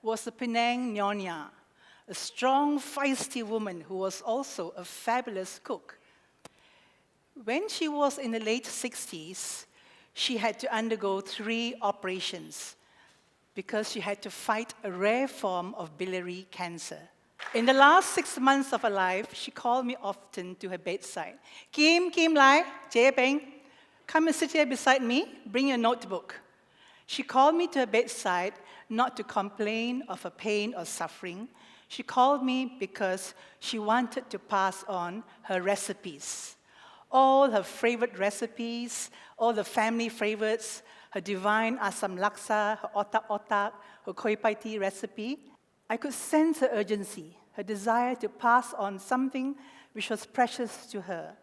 was the Penang Nyonya, a strong, feisty woman who was also a fabulous cook. When she was in the late 60s, she had to undergo 3 operations because she had to fight a rare form of biliary cancer. In the last 6 months of her life, she called me often to her bedside. Kim Lai, Jie Peng, come and sit here beside me, bring your notebook. She called me to her bedside not to complain of her pain or suffering. She called me because she wanted to pass on her recipes. All her favorite recipes, all the family favorites, her divine asam laksa, her otak-otak, her koi pai tea recipe. I could sense her urgency, her desire to pass on something which was precious to her.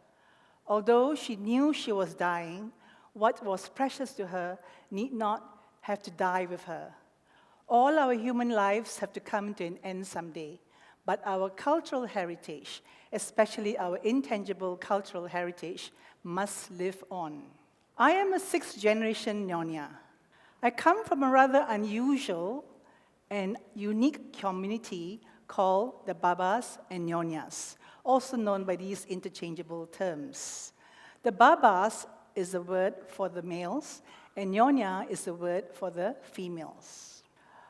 Although she knew she was dying, what was precious to her need not have to die with her. All our human lives have to come to an end someday, but our cultural heritage, especially our intangible cultural heritage, must live on. I am a 6th-generation Nyonya. I come from a rather unusual and unique community called the Babas and Nyonyas, also known by these interchangeable terms. The Babas is the word for the males, and Nyonya is the word for the females.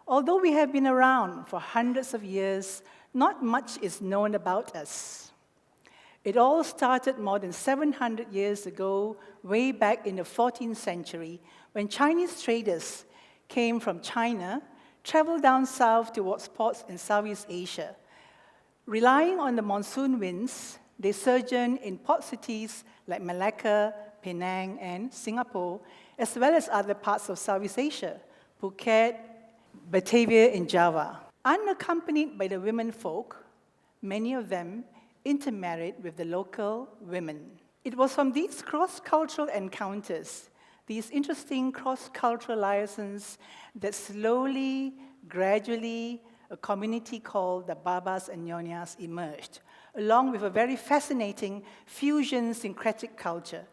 Although we have been around for hundreds of years, not much is known about us. It all started more than 700 years ago, way back in the 14th century, when Chinese traders came from China, traveled down south towards ports in Southeast Asia. Relying on the monsoon winds, they sojourned in port cities like Malacca, Penang, and Singapore, as well as other parts of Southeast Asia, Phuket, Batavia, and Java. Unaccompanied by the women folk, many of them intermarried with the local women. It was from these cross-cultural encounters, these interesting cross-cultural liaisons, that slowly, gradually, a community called the Babas and Nyonyas emerged, along with a very fascinating fusion syncretic culture,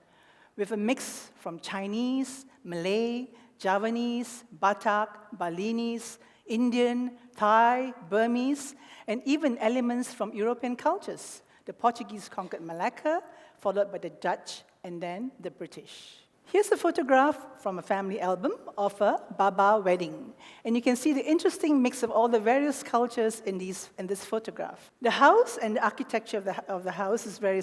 with a mix from Chinese, Malay, Javanese, Batak, Balinese, Indian, Thai, Burmese, and even elements from European cultures. The Portuguese conquered Malacca, followed by the Dutch, and then the British. Here's a photograph from a family album of a Baba wedding. And you can see the interesting mix of all the various cultures in this photograph. The house and the architecture of the house is very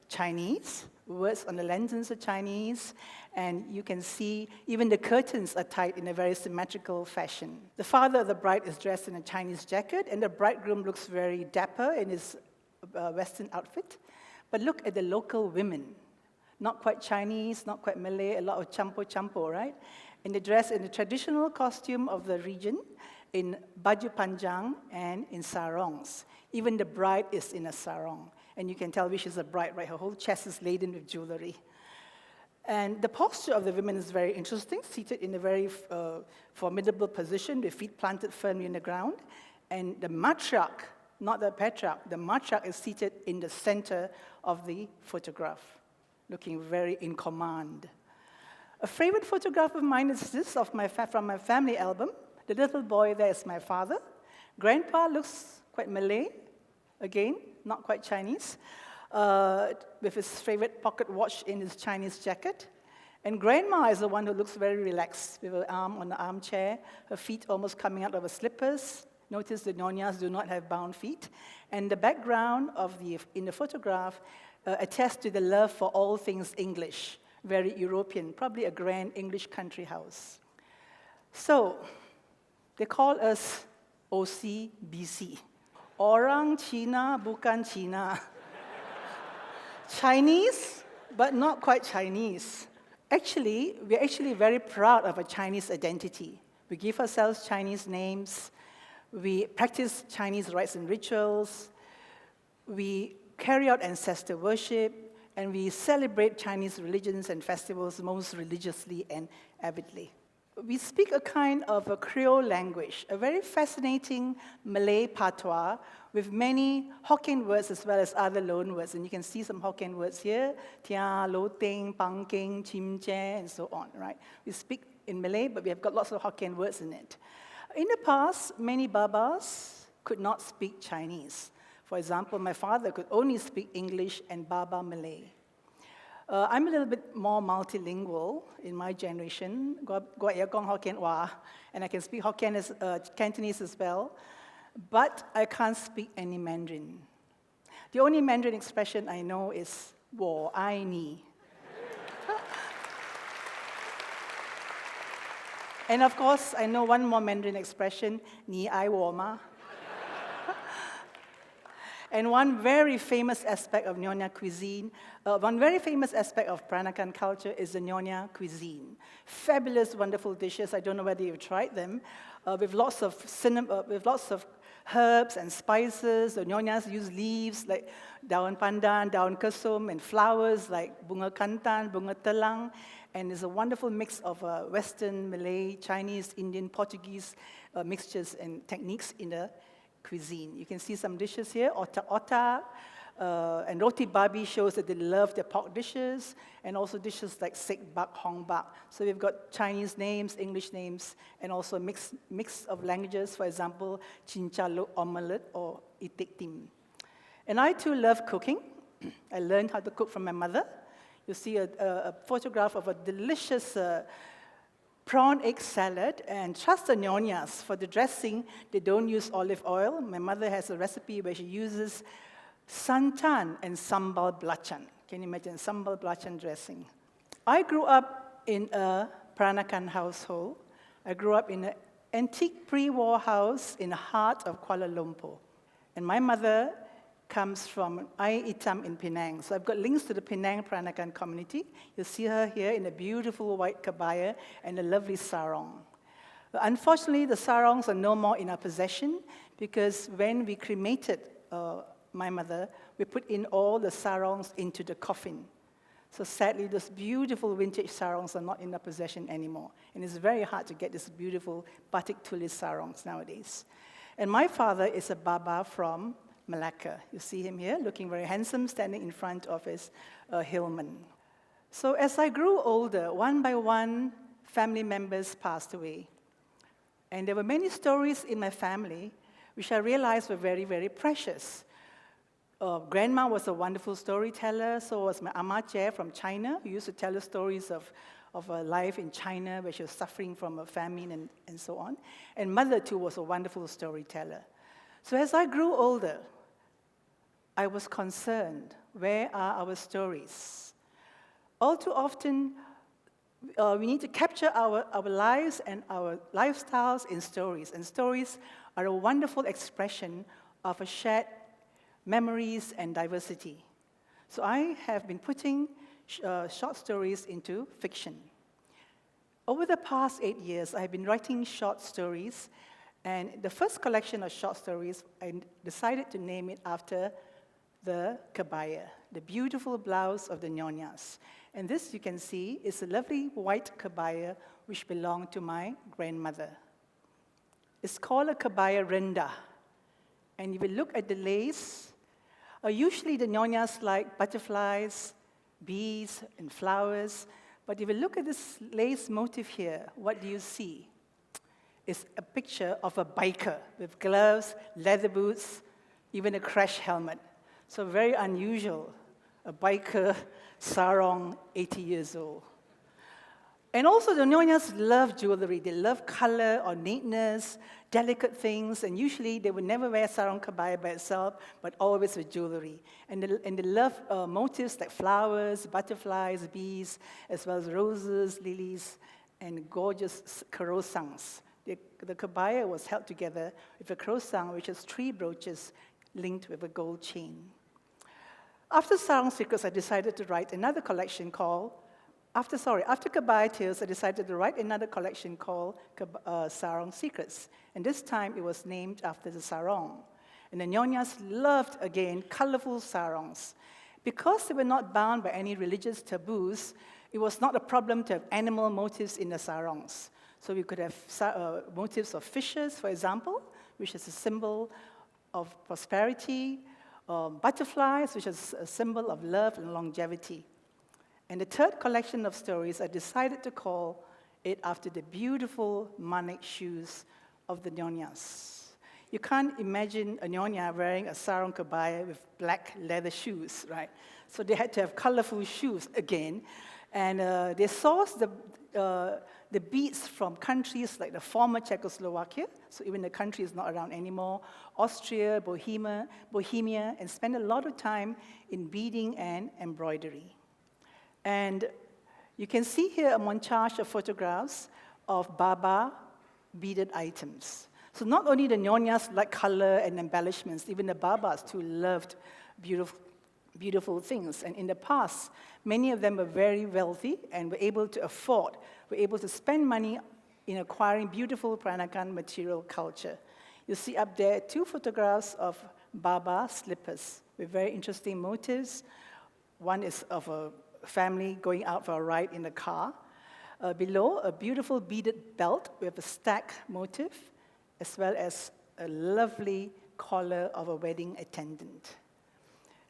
Chinese. Words on the lanterns are Chinese, and you can see even the curtains are tied in a very symmetrical fashion. The father of the bride is dressed in a Chinese jacket, and the bridegroom looks very dapper in his Western outfit. But look at the local women. Not quite Chinese, not quite Malay, a lot of campo, right? And they dress in the traditional costume of the region, in baju panjang and in sarongs. Even the bride is in a sarong. And you can tell which is a bride, right? Her whole chest is laden with jewelry. And the posture of the women is very interesting, seated in a very formidable position, with feet planted firmly in the ground. And the matriarch, not the patriarch, the matriarch is seated in the center of the photograph, looking very in command. A favorite photograph of mine is this from my family album. The little boy there is my father. Grandpa looks quite Malay, again, not quite Chinese, with his favorite pocket watch in his Chinese jacket. And grandma is the one who looks very relaxed, with her arm on the armchair, her feet almost coming out of her slippers. Notice the Nyonyas do not have bound feet. And the background in the photograph attests to the love for all things English, very European, probably a grand English country house. So, they call us OCBC. Orang Cina bukan Cina. Chinese, but not quite Chinese. Actually, we're actually very proud of our Chinese identity. We give ourselves Chinese names. We practice Chinese rites and rituals. We carry out ancestor worship. And we celebrate Chinese religions and festivals most religiously and avidly. We speak a kind of a Creole language, a very fascinating Malay patois with many Hokkien words as well as other loan words. And you can see some Hokkien words here, tia, lo ting, pang king, chim che, and so on, right? We speak in Malay, but we have got lots of Hokkien words in it. In the past, many Babas could not speak Chinese. For example, my father could only speak English and Baba Malay. I'm a little bit more multilingual in my generation. And I can speak Cantonese as well, but I can't speak any Mandarin. The only Mandarin expression I know is 我爱你. And of course, I know one more Mandarin expression, 你爱我吗? And one very famous aspect of Nyonya cuisine, one very famous aspect of Peranakan culture is the Nyonya cuisine. Fabulous, wonderful dishes. I don't know whether you've tried them, with lots of herbs and spices. The Nyonyas use leaves like daun pandan, daun kesum, and flowers like bunga kantan, bunga telang. And it's a wonderful mix of Western, Malay, Chinese, Indian, Portuguese mixtures and techniques in the cuisine. You can see some dishes here, otak-otak, and roti babi shows that they love their pork dishes, and also dishes like sek bak, hong bak. So we've got Chinese names, English names, and also a mix of languages, for example, chinchaluk omelette or itik tim. And I too love cooking. I learned how to cook from my mother. You see a photograph of a delicious prawn egg salad, and trust the Nyonyas. For the dressing, they don't use olive oil. My mother has a recipe where she uses santan and sambal belacan. Can you imagine sambal belacan dressing? I grew up in a Peranakan household. I grew up in an antique pre-war house in the heart of Kuala Lumpur. And my mother comes from Air Itam in Penang. So I've got links to the Penang Peranakan community. You'll see her here in a beautiful white kebaya and a lovely sarong. But unfortunately, the sarongs are no more in our possession because when we cremated my mother, we put in all the sarongs into the coffin. So sadly, those beautiful vintage sarongs are not in our possession anymore. And it's very hard to get these beautiful batik tulis sarongs nowadays. And my father is a Baba from Malacca. You see him here, looking very handsome, standing in front of his hillman. So as I grew older, one by one, family members passed away. And there were many stories in my family which I realized were very, very precious. Grandma was a wonderful storyteller, so was my Amache from China, who used to tell us stories of her life in China, where she was suffering from a famine and so on. And mother, too, was a wonderful storyteller. So as I grew older, I was concerned, where are our stories? All too often, we need to capture our lives and our lifestyles in stories. And stories are a wonderful expression of a shared memories and diversity. So I have been putting short stories into fiction. Over the past 8 years, I've been writing short stories. And the first collection of short stories, I decided to name it after the kebaya, the beautiful blouse of the Nyonyas. And this, you can see, is a lovely white kebaya which belonged to my grandmother. It's called a kebaya rendah. And if you look at the lace, usually the Nyonyas like butterflies, bees, and flowers. But if you look at this lace motif here, what do you see? It's a picture of a biker with gloves, leather boots, even a crash helmet. So very unusual, a biker sarong, 80 years old. And also the Nyonyas love jewelry. They love color, ornateness, delicate things, and usually they would never wear sarong kebaya by itself, but always with jewelry. And they love motifs like flowers, butterflies, bees, as well as roses, lilies, and gorgeous karosangs. The kebaya was held together with a krosang, which is 3 brooches linked with a gold chain. After Sarong Secrets, I decided to write another collection called, after Kebaya Tales, I decided to write another collection called Sarong Secrets. And this time it was named after the sarong. And the Nyonyas loved, again, colorful sarongs. Because they were not bound by any religious taboos, it was not a problem to have animal motifs in the sarongs. So we could have motifs of fishes, for example, which is a symbol of prosperity, butterflies, which is a symbol of love and longevity. And the third collection of stories, I decided to call it after the beautiful manik shoes of the Nyonyas. You can't imagine a Nyonya wearing a sarong kebaya with black leather shoes, right? So they had to have colorful shoes again. And they sourced the beads from countries like the former Czechoslovakia, so even the country is not around anymore, Austria, Bohemia, and spent a lot of time in beading and embroidery. And you can see here a montage of photographs of Baba beaded items. So not only the Nyonyas like color and embellishments, even the Babas too loved beautiful things. And in the past, many of them were very wealthy and were able to spend money in acquiring beautiful Peranakan material culture. You see up there 2 photographs of Baba slippers with very interesting motifs. One is of a family going out for a ride in the car. Below, a beautiful beaded belt with a stack motif, as well as a lovely collar of a wedding attendant.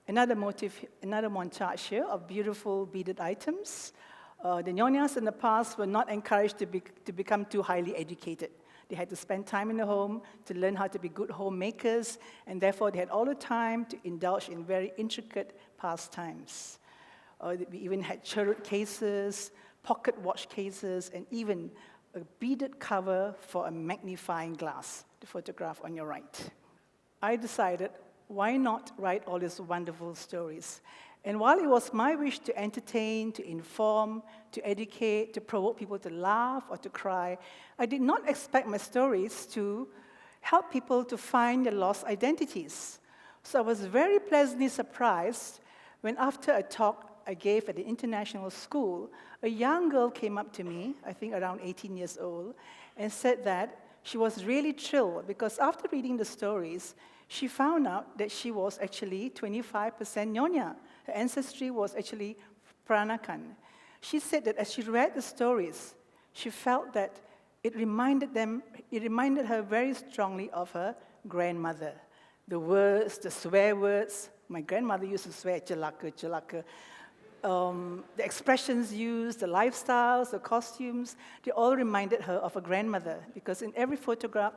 Another montage here of beautiful beaded items. The Nyonyas in the past were not encouraged to become too highly educated. They had to spend time in the home to learn how to be good homemakers, and therefore they had all the time to indulge in very intricate pastimes. We even had cherub cases, pocket watch cases, and even a beaded cover for a magnifying glass, the photograph on your right. I decided, why not write all these wonderful stories? And while it was my wish to entertain, to inform, to educate, to provoke people to laugh or to cry, I did not expect my stories to help people to find their lost identities. So I was very pleasantly surprised when, after a talk I gave at the international school, a young girl came up to me, I think around 18 years old, and said that she was really thrilled because after reading the stories, she found out that she was actually 25% Nyonya. Her ancestry was actually Peranakan. She said that as she read the stories, she felt that it reminded her very strongly of her grandmother. The words, the swear words, my grandmother used to swear, celaka, celaka. The expressions used, the lifestyles, the costumes, they all reminded her of her grandmother because in every photograph,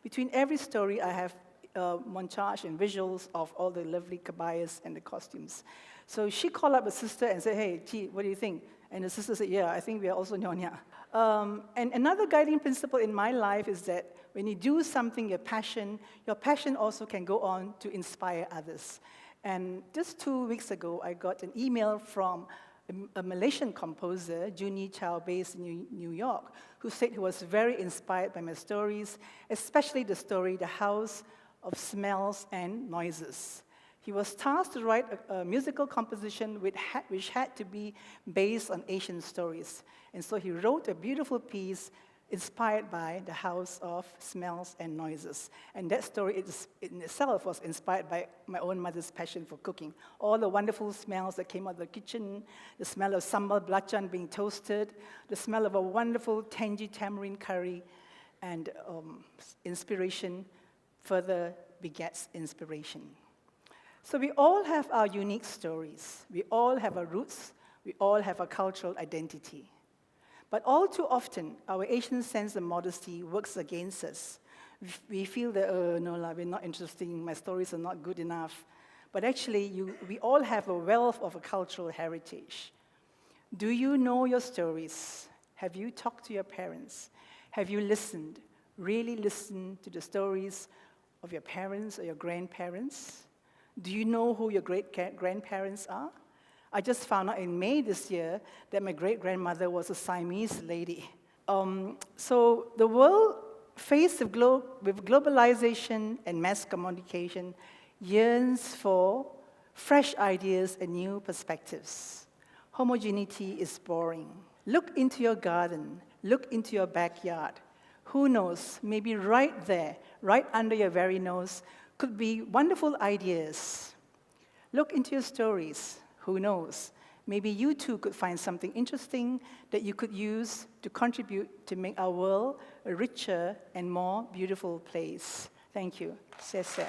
between every story, I have montage and visuals of all the lovely kebayas and the costumes. So she called up her sister and said, hey, T, what do you think? And the sister said, yeah, I think we are also Nyonya. And another guiding principle in my life is that when you do something, your passion also can go on to inspire others. And just 2 weeks ago, I got an email from a Malaysian composer, Juni Chow, based in New York, who said he was very inspired by my stories, especially the story, The House of Smells and Noises. He was tasked to write a musical composition which had to be based on Asian stories. And so he wrote a beautiful piece inspired by The House of Smells and Noises. And that story in itself was inspired by my own mother's passion for cooking. All the wonderful smells that came out of the kitchen, the smell of sambal belacan being toasted, the smell of a wonderful tangy tamarind curry, and inspiration further begets inspiration. So we all have our unique stories. We all have our roots. We all have a cultural identity. But all too often, our Asian sense of modesty works against us. We feel that, no, we're not interesting, my stories are not good enough. But actually, we all have a wealth of a cultural heritage. Do you know your stories? Have you talked to your parents? Have you listened, really listened to the stories of your parents or your grandparents? Do you know who your great-grandparents are? I just found out in May this year that my great-grandmother was a Siamese lady. So the world, faced with globalization and mass communication, yearns for fresh ideas and new perspectives. Homogeneity is boring. Look into your garden. Look into your backyard. Who knows, maybe right there, right under your very nose, could be wonderful ideas. Look into your stories. Who knows? Maybe you too could find something interesting that you could use to contribute to make our world a richer and more beautiful place. Thank you. 谢谢.